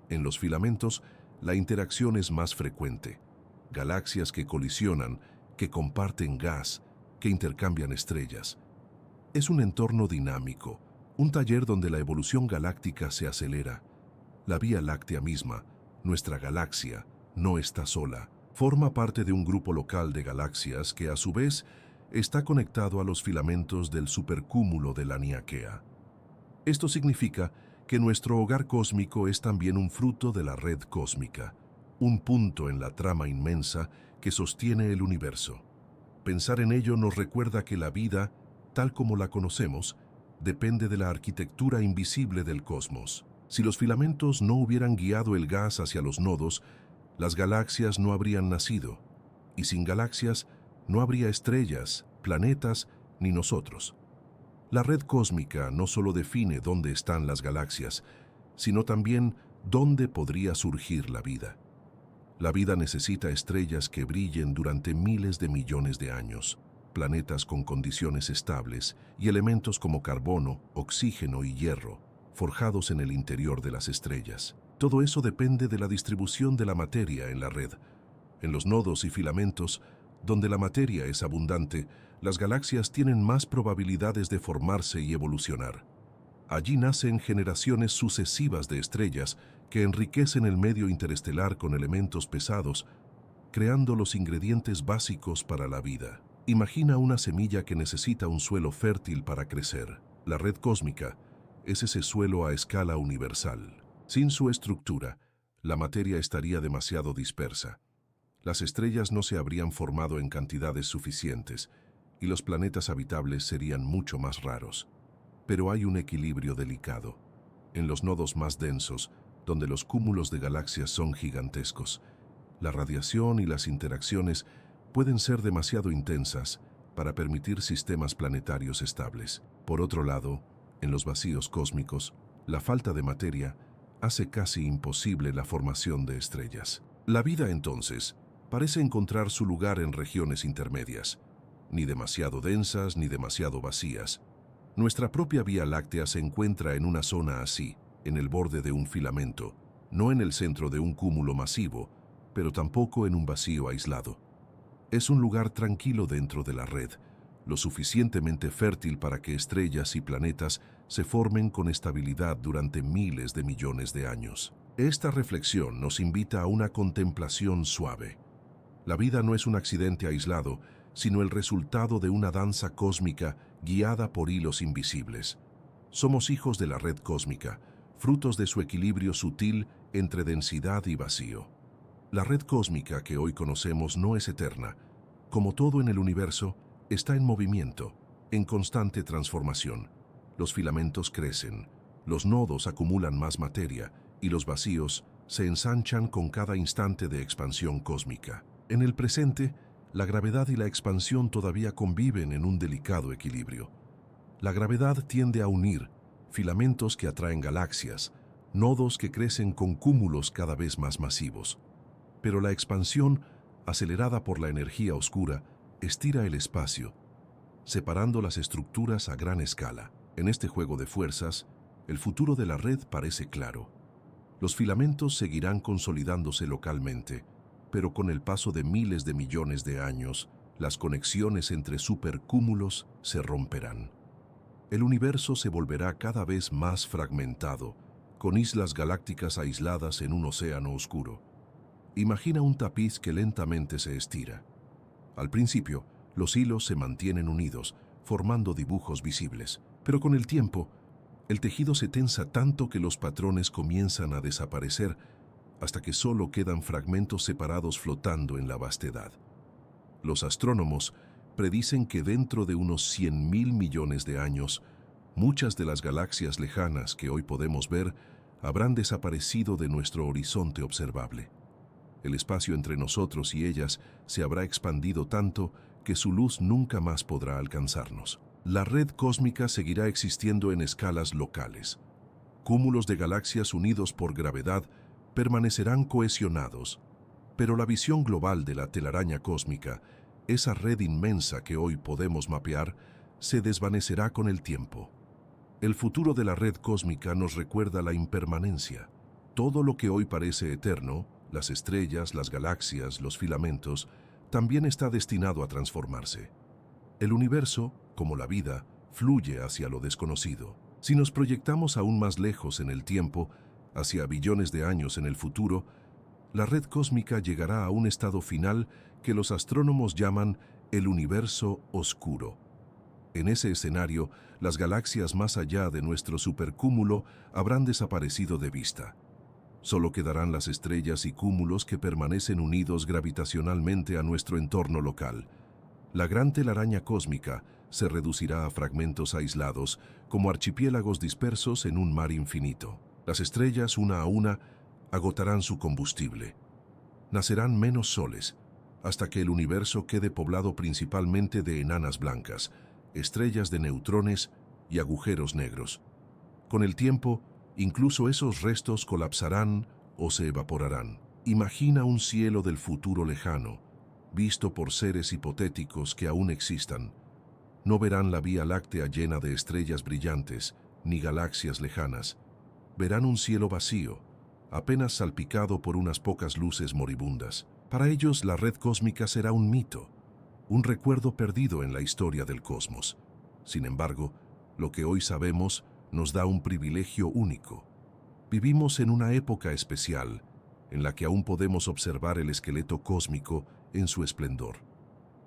En los filamentos, la interacción es más frecuente. Galaxias que colisionan, que comparten gas, que intercambian estrellas. Es un entorno dinámico, un taller donde la evolución galáctica se acelera. La Vía Láctea misma, nuestra galaxia, no está sola. Forma parte de un grupo local de galaxias que, a su vez, está conectado a los filamentos del supercúmulo de Laniakea. Esto significa que nuestro hogar cósmico es también un fruto de la red cósmica, un punto en la trama inmensa que sostiene el universo. Pensar en ello nos recuerda que la vida, tal como la conocemos, depende de la arquitectura invisible del cosmos. Si los filamentos no hubieran guiado el gas hacia los nodos, las galaxias no habrían nacido, y sin galaxias no habría estrellas, planetas ni nosotros. La red cósmica no solo define dónde están las galaxias, sino también dónde podría surgir la vida. La vida necesita estrellas que brillen durante miles de millones de años, planetas con condiciones estables y elementos como carbono, oxígeno y hierro, forjados en el interior de las estrellas. Todo eso depende de la distribución de la materia en la red. En los nodos y filamentos, donde la materia es abundante, las galaxias tienen más probabilidades de formarse y evolucionar. Allí nacen generaciones sucesivas de estrellas que enriquecen el medio interestelar con elementos pesados, creando los ingredientes básicos para la vida. Imagina una semilla que necesita un suelo fértil para crecer. La red cósmica es ese suelo a escala universal. Sin su estructura, la materia estaría demasiado dispersa. Las estrellas no se habrían formado en cantidades suficientes y los planetas habitables serían mucho más raros. Pero hay un equilibrio delicado. En los nodos más densos, donde los cúmulos de galaxias son gigantescos, la radiación y las interacciones pueden ser demasiado intensas para permitir sistemas planetarios estables. Por otro lado, en los vacíos cósmicos, la falta de materia hace casi imposible la formación de estrellas. La vida, entonces, parece encontrar su lugar en regiones intermedias, ni demasiado densas ni demasiado vacías. Nuestra propia Vía Láctea se encuentra en una zona así, en el borde de un filamento, no en el centro de un cúmulo masivo, pero tampoco en un vacío aislado. Es un lugar tranquilo dentro de la red, lo suficientemente fértil para que estrellas y planetas se formen con estabilidad durante miles de millones de años. Esta reflexión nos invita a una contemplación suave. La vida no es un accidente aislado, sino el resultado de una danza cósmica guiada por hilos invisibles. Somos hijos de la red cósmica, frutos de su equilibrio sutil entre densidad y vacío. La red cósmica que hoy conocemos no es eterna. Como todo en el universo, está en movimiento, en constante transformación. Los filamentos crecen, los nodos acumulan más materia y los vacíos se ensanchan con cada instante de expansión cósmica. En el presente, la gravedad y la expansión todavía conviven en un delicado equilibrio. La gravedad tiende a unir filamentos que atraen galaxias, nodos que crecen con cúmulos cada vez más masivos. Pero la expansión, acelerada por la energía oscura, estira el espacio, separando las estructuras a gran escala. En este juego de fuerzas, el futuro de la red parece claro. Los filamentos seguirán consolidándose localmente, pero con el paso de miles de millones de años, las conexiones entre supercúmulos se romperán. El universo se volverá cada vez más fragmentado, con islas galácticas aisladas en un océano oscuro. Imagina un tapiz que lentamente se estira. Al principio, los hilos se mantienen unidos, formando dibujos visibles, pero con el tiempo, el tejido se tensa tanto que los patrones comienzan a desaparecer, hasta que solo quedan fragmentos separados flotando en la vastedad. Los astrónomos predicen que dentro de unos 100.000 millones de años, muchas de las galaxias lejanas que hoy podemos ver habrán desaparecido de nuestro horizonte observable. El espacio entre nosotros y ellas se habrá expandido tanto que su luz nunca más podrá alcanzarnos. La red cósmica seguirá existiendo en escalas locales. Cúmulos de galaxias unidos por gravedad permanecerán cohesionados, pero la visión global de la telaraña cósmica, esa red inmensa que hoy podemos mapear, se desvanecerá con el tiempo. El futuro de la red cósmica nos recuerda la impermanencia. Todo lo que hoy parece eterno, las estrellas, las galaxias, los filamentos, también está destinado a transformarse. El universo, como la vida, fluye hacia lo desconocido. Si nos proyectamos aún más lejos en el tiempo, hacia billones de años en el futuro, la red cósmica llegará a un estado final que los astrónomos llaman el universo oscuro. En ese escenario, las galaxias más allá de nuestro supercúmulo habrán desaparecido de vista. Solo quedarán las estrellas y cúmulos que permanecen unidos gravitacionalmente a nuestro entorno local. La gran telaraña cósmica se reducirá a fragmentos aislados, como archipiélagos dispersos en un mar infinito. Las estrellas, una a una, agotarán su combustible. Nacerán menos soles, hasta que el universo quede poblado principalmente de enanas blancas, estrellas de neutrones y agujeros negros. Con el tiempo, incluso esos restos colapsarán o se evaporarán. Imagina un cielo del futuro lejano, visto por seres hipotéticos que aún existan. No verán la Vía Láctea llena de estrellas brillantes, ni galaxias lejanas. Verán un cielo vacío, apenas salpicado por unas pocas luces moribundas. Para ellos, la red cósmica será un mito, un recuerdo perdido en la historia del cosmos. Sin embargo, lo que hoy sabemos nos da un privilegio único. Vivimos en una época especial, en la que aún podemos observar el esqueleto cósmico en su esplendor.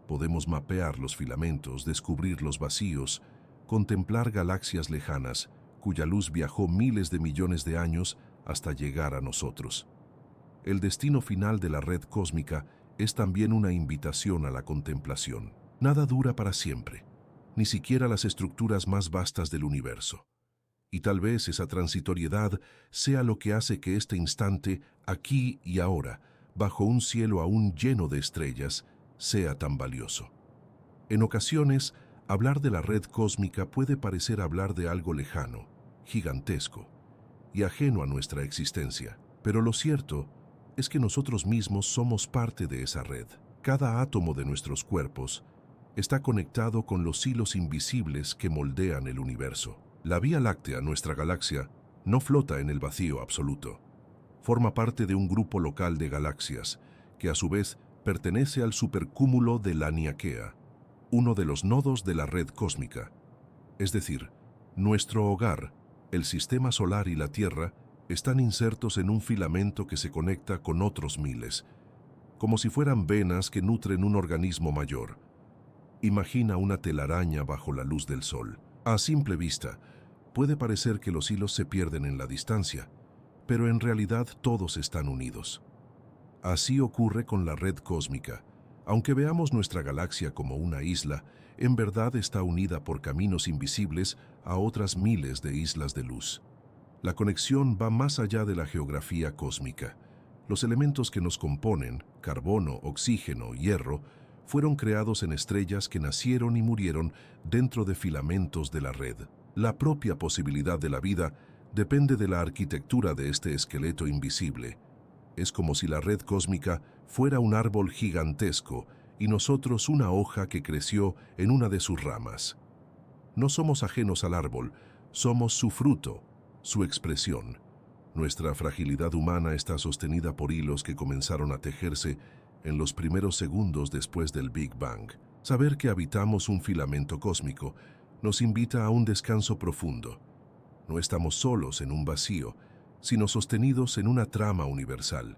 Podemos mapear los filamentos, descubrir los vacíos, contemplar galaxias lejanas, cuya luz viajó miles de millones de años hasta llegar a nosotros. El destino final de la red cósmica es también una invitación a la contemplación. Nada dura para siempre, ni siquiera las estructuras más vastas del universo. Y tal vez esa transitoriedad sea lo que hace que este instante, aquí y ahora, bajo un cielo aún lleno de estrellas, sea tan valioso. En ocasiones, hablar de la red cósmica puede parecer hablar de algo lejano, gigantesco y ajeno a nuestra existencia, pero lo cierto es que nosotros mismos somos parte de esa red. Cada átomo de nuestros cuerpos está conectado con los hilos invisibles que moldean el universo. La Vía Láctea, nuestra galaxia, no flota en el vacío absoluto. Forma parte de un grupo local de galaxias, que a su vez pertenece al supercúmulo de Laniakea, uno de los nodos de la red cósmica. Es decir, nuestro hogar, el sistema solar y la Tierra, están insertos en un filamento que se conecta con otros miles, como si fueran venas que nutren un organismo mayor. Imagina una telaraña bajo la luz del sol. A simple vista, puede parecer que los hilos se pierden en la distancia, pero en realidad todos están unidos. Así ocurre con la red cósmica. Aunque veamos nuestra galaxia como una isla, en verdad está unida por caminos invisibles a otras miles de islas de luz. La conexión va más allá de la geografía cósmica. Los elementos que nos componen, carbono, oxígeno, hierro, fueron creados en estrellas que nacieron y murieron dentro de filamentos de la red. La propia posibilidad de la vida depende de la arquitectura de este esqueleto invisible. Es como si la red cósmica fuera un árbol gigantesco y nosotros una hoja que creció en una de sus ramas. No somos ajenos al árbol, somos su fruto, su expresión. Nuestra fragilidad humana está sostenida por hilos que comenzaron a tejerse en los primeros segundos después del Big Bang. Saber que habitamos un filamento cósmico nos invita a un descanso profundo. No estamos solos en un vacío, sino sostenidos en una trama universal.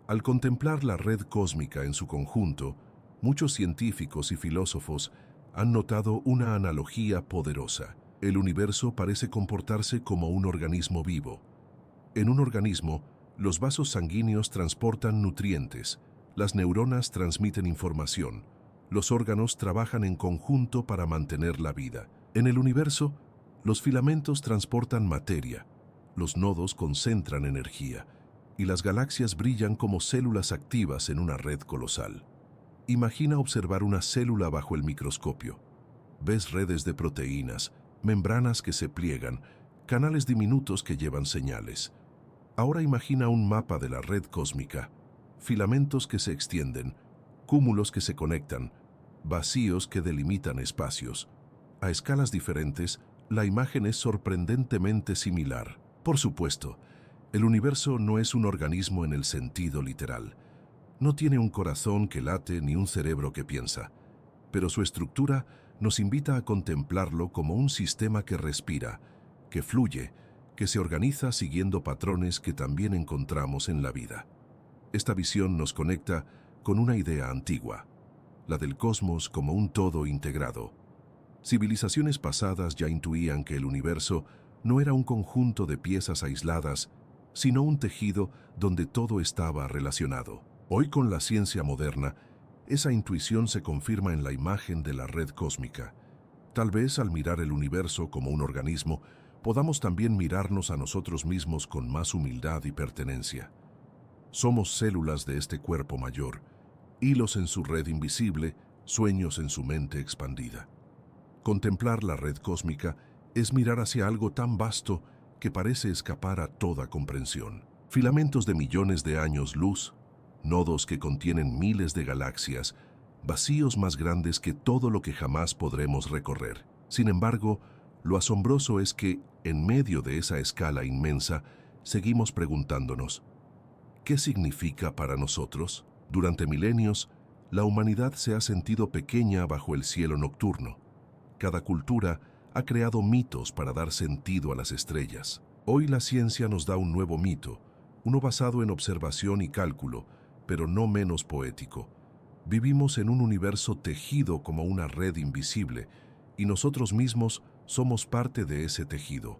Al contemplar la red cósmica en su conjunto, muchos científicos y filósofos han notado una analogía poderosa. El universo parece comportarse como un organismo vivo. En un organismo, los vasos sanguíneos transportan nutrientes, las neuronas transmiten información, los órganos trabajan en conjunto para mantener la vida. En el universo, los filamentos transportan materia, los nodos concentran energía, y las galaxias brillan como células activas en una red colosal. Imagina observar una célula bajo el microscopio. Ves redes de proteínas, membranas que se pliegan, canales diminutos que llevan señales. Ahora imagina un mapa de la red cósmica, filamentos que se extienden, cúmulos que se conectan, vacíos que delimitan espacios. A escalas diferentes, la imagen es sorprendentemente similar. Por supuesto, el universo no es un organismo en el sentido literal. No tiene un corazón que late ni un cerebro que piensa, pero su estructura nos invita a contemplarlo como un sistema que respira, que fluye, que se organiza siguiendo patrones que también encontramos en la vida. Esta visión nos conecta con una idea antigua. la del cosmos como un todo integrado. Civilizaciones pasadas ya intuían que el universo no era un conjunto de piezas aisladas, sino un tejido donde todo estaba relacionado. Hoy, con la ciencia moderna, esa intuición se confirma en la imagen de la red cósmica. Tal vez al mirar el universo como un organismo, podamos también mirarnos a nosotros mismos con más humildad y pertenencia. Somos células de este cuerpo mayor, hilos en su red invisible, sueños en su mente expandida. Contemplar la red cósmica es mirar hacia algo tan vasto que parece escapar a toda comprensión. Filamentos de millones de años luz, nodos que contienen miles de galaxias, vacíos más grandes que todo lo que jamás podremos recorrer. Sin embargo, lo asombroso es que, en medio de esa escala inmensa, seguimos preguntándonos, ¿qué significa para nosotros? Durante milenios, la humanidad se ha sentido pequeña bajo el cielo nocturno. Cada cultura ha creado mitos para dar sentido a las estrellas. Hoy la ciencia nos da un nuevo mito, uno basado en observación y cálculo, pero no menos poético. Vivimos en un universo tejido como una red invisible, y nosotros mismos somos parte de ese tejido.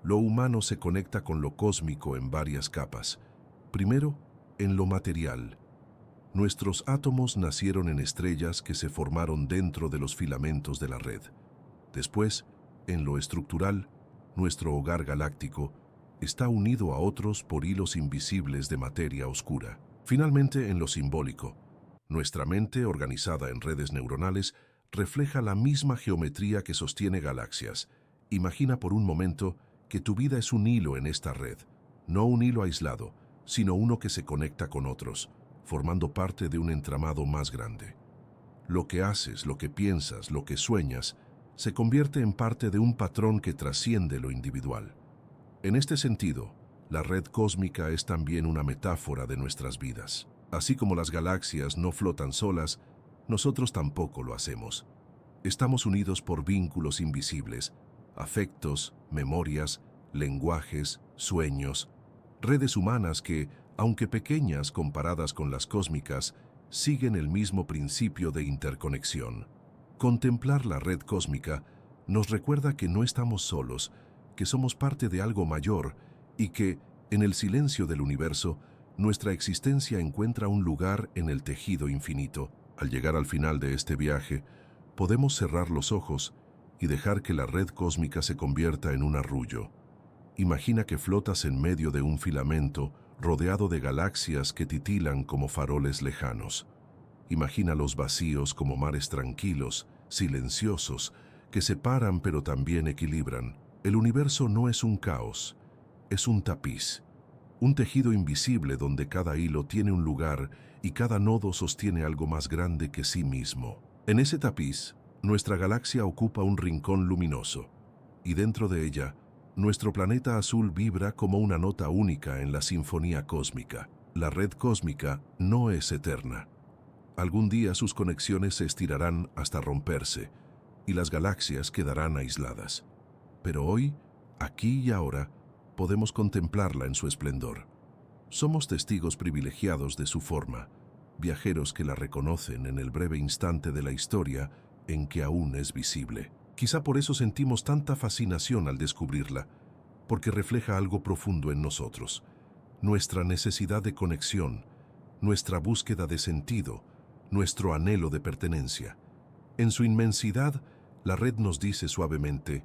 Lo humano se conecta con lo cósmico en varias capas. Primero, en lo material. Nuestros átomos nacieron en estrellas que se formaron dentro de los filamentos de la red. Después, en lo estructural, nuestro hogar galáctico está unido a otros por hilos invisibles de materia oscura. Finalmente, en lo simbólico, nuestra mente, organizada en redes neuronales, refleja la misma geometría que sostiene galaxias. Imagina por un momento que tu vida es un hilo en esta red, no un hilo aislado, sino uno que se conecta con otros, formando parte de un entramado más grande. Lo que haces, lo que piensas, lo que sueñas, se convierte en parte de un patrón que trasciende lo individual. En este sentido, la red cósmica es también una metáfora de nuestras vidas. Así como las galaxias no flotan solas, nosotros tampoco lo hacemos. Estamos unidos por vínculos invisibles, afectos, memorias, lenguajes, sueños, redes humanas que, aunque pequeñas comparadas con las cósmicas, siguen el mismo principio de interconexión. Contemplar la red cósmica nos recuerda que no estamos solos, que somos parte de algo mayor y que, en el silencio del universo, nuestra existencia encuentra un lugar en el tejido infinito. Al llegar al final de este viaje, podemos cerrar los ojos y dejar que la red cósmica se convierta en un arrullo. Imagina que flotas en medio de un filamento rodeado de galaxias que titilan como faroles lejanos. Imagina los vacíos como mares tranquilos, silenciosos, que separan pero también equilibran. El universo no es un caos, es un tapiz, un tejido invisible donde cada hilo tiene un lugar y cada nodo sostiene algo más grande que sí mismo. En ese tapiz, nuestra galaxia ocupa un rincón luminoso, y dentro de ella, nuestro planeta azul vibra como una nota única en la sinfonía cósmica. La red cósmica no es eterna. Algún día sus conexiones se estirarán hasta romperse, y las galaxias quedarán aisladas. Pero hoy, aquí y ahora, podemos contemplarla en su esplendor. Somos testigos privilegiados de su forma, viajeros que la reconocen en el breve instante de la historia en que aún es visible. Quizá por eso sentimos tanta fascinación al descubrirla, porque refleja algo profundo en nosotros, nuestra necesidad de conexión, nuestra búsqueda de sentido, nuestro anhelo de pertenencia. En su inmensidad, la red nos dice suavemente,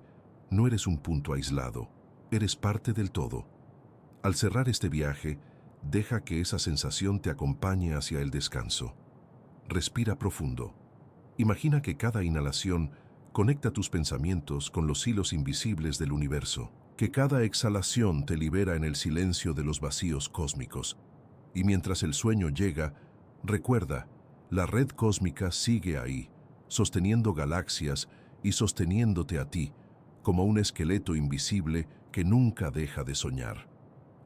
no eres un punto aislado, eres parte del todo. Al cerrar este viaje, deja que esa sensación te acompañe hacia el descanso. Respira profundo. Imagina que cada inhalación conecta tus pensamientos con los hilos invisibles del universo, que cada exhalación te libera en el silencio de los vacíos cósmicos. Y mientras el sueño llega, recuerda, la red cósmica sigue ahí, sosteniendo galaxias y sosteniéndote a ti, como un esqueleto invisible que nunca deja de soñar.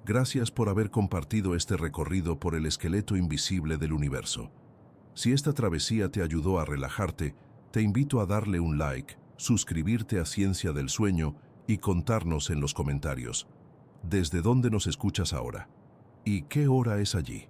Gracias por haber compartido este recorrido por el esqueleto invisible del universo. Si esta travesía te ayudó a relajarte, te invito a darle un like, suscribirte a Ciencia del Sueño y contarnos en los comentarios. ¿Desde dónde nos escuchas ahora? ¿Y qué hora es allí?